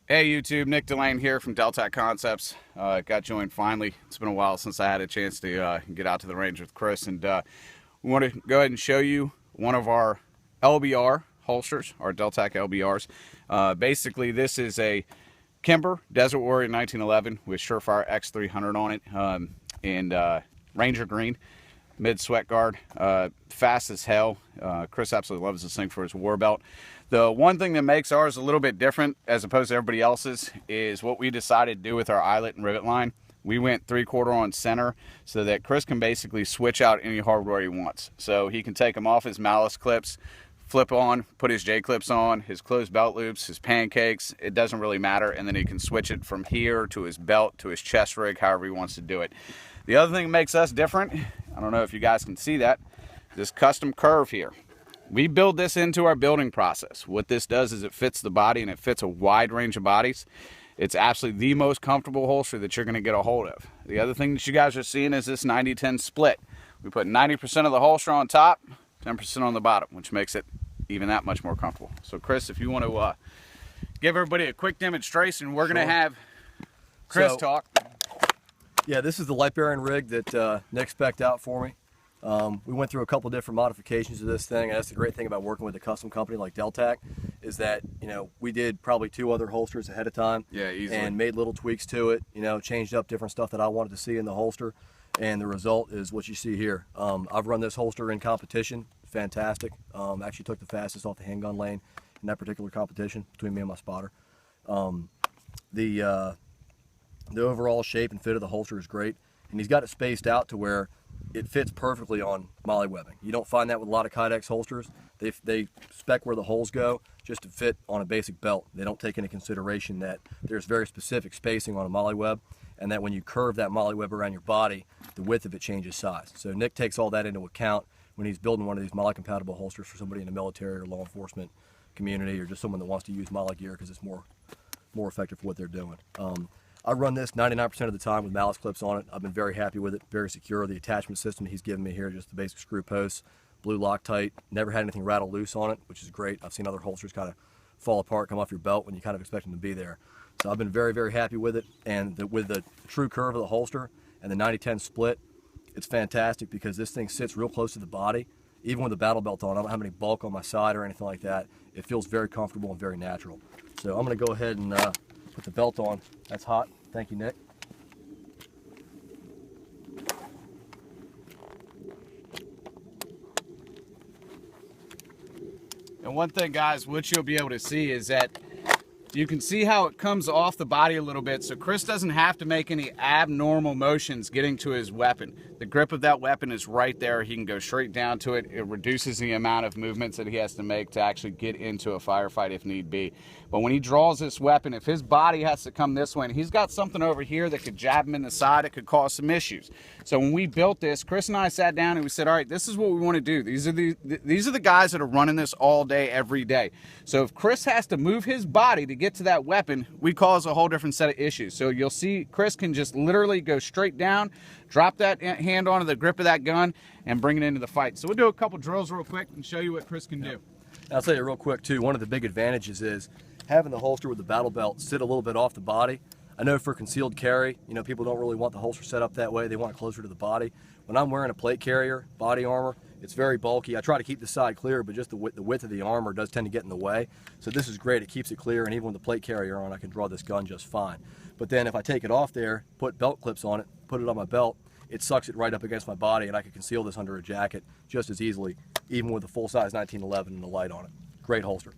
Hey YouTube, Nick Delane here from Deltac Concepts. Got joined finally. It's been a while since I had a chance to get out to the range with Chris, and we want to go ahead and show you one of our LBR holsters, our Deltac LBRs. Basically, this is a Kimber Desert Warrior 1911 with Surefire X300 on it, and Ranger Green mid sweat guard, fast as hell. Chris absolutely loves this thing for his war belt. The one thing that makes ours a little bit different as opposed to everybody else's is what we decided to do with our eyelet and rivet line. We went 3/4 on center so that Chris can basically switch out any hardware he wants. So he can take them off his malice clips, flip on, put his J clips on, his closed belt loops, his pancakes, it doesn't really matter, and then he can switch it from here to his belt to his chest rig, however he wants to do it. The other thing that makes us different, I don't know if you guys can see that, this custom curve here. We build this into our building process. What this does is it fits the body, and it fits a wide range of bodies. It's absolutely the most comfortable holster that you're going to get a hold of. The other thing that you guys are seeing is this 90-10 split. We put 90% of the holster on top, 10% on the bottom, which makes it even that much more comfortable. So Chris, if you want to give everybody a quick demonstration, we're going to have Chris talk. Yeah, this is the light bearing rig that Nick spec'd out for me. We went through a couple different modifications of this thing, and that's the great thing about working with a custom company like Deltac, is that, you know, we did probably 2 other holsters ahead of time. Yeah, easily. And made little tweaks to it, you know, changed up different stuff that I wanted to see in the holster, and the result is what you see here. I've run this holster in competition, fantastic. Actually took the fastest off the handgun lane in that particular competition between me and my spotter. The overall shape and fit of the holster is great, and he's got it spaced out to where it fits perfectly on molly webbing. You don't find that with a lot of Kydex holsters. They spec where the holes go just to fit on a basic belt. They don't take into consideration that there's very specific spacing on a molly web, and that when you curve that molly web around your body, the width of it changes size. So Nick takes all that into account when he's building one of these molly compatible holsters for somebody in the military or law enforcement community, or just someone that wants to use molly gear because it's more effective for what they're doing. I run this 99% of the time with malice clips on it. I've been very happy with it, very secure. The attachment system he's given me here, just the basic screw posts, blue Loctite. Never had anything rattle loose on it, which is great. I've seen other holsters kind of fall apart, come off your belt when you kind of expect them to be there. So I've been very, very happy with it. And with the true curve of the holster and the 90-10 split, it's fantastic because this thing sits real close to the body. Even with the battle belt on, I don't have any bulk on my side or anything like that. It feels very comfortable and very natural. So I'm going to go ahead and put the belt on. That's hot. Thank you, Nick. And one thing, guys, what you'll be able to see is that you can see how it comes off the body a little bit, so Chris doesn't have to make any abnormal motions getting to his weapon. The grip of that weapon is right there. He can go straight down to it. It reduces the amount of movements that he has to make to actually get into a firefight if need be. But when he draws this weapon, if his body has to come this way, and he's got something over here that could jab him in the side, it could cause some issues. So when we built this, Chris and I sat down and we said, all right, this is what we want to do. These are the guys that are running this all day, every day. So if Chris has to move his body to get to that weapon, we cause a whole different set of issues. So you'll see Chris can just literally go straight down, drop that hand onto the grip of that gun, and bring it into the fight. So we'll do a couple drills real quick and show you what Chris can do. I'll tell you real quick too, one of the big advantages is having the holster with the battle belt sit a little bit off the body. I know for concealed carry, you know, people don't really want the holster set up that way. They want it closer to the body. When I'm wearing a plate carrier, body armor, it's very bulky. I try to keep the side clear, but just the width of the armor does tend to get in the way. So this is great. It keeps it clear, and even with the plate carrier on, I can draw this gun just fine. But then if I take it off there, put belt clips on it, put it on my belt, it sucks it right up against my body, and I can conceal this under a jacket just as easily, even with a full-size 1911 and the light on it. Great holster.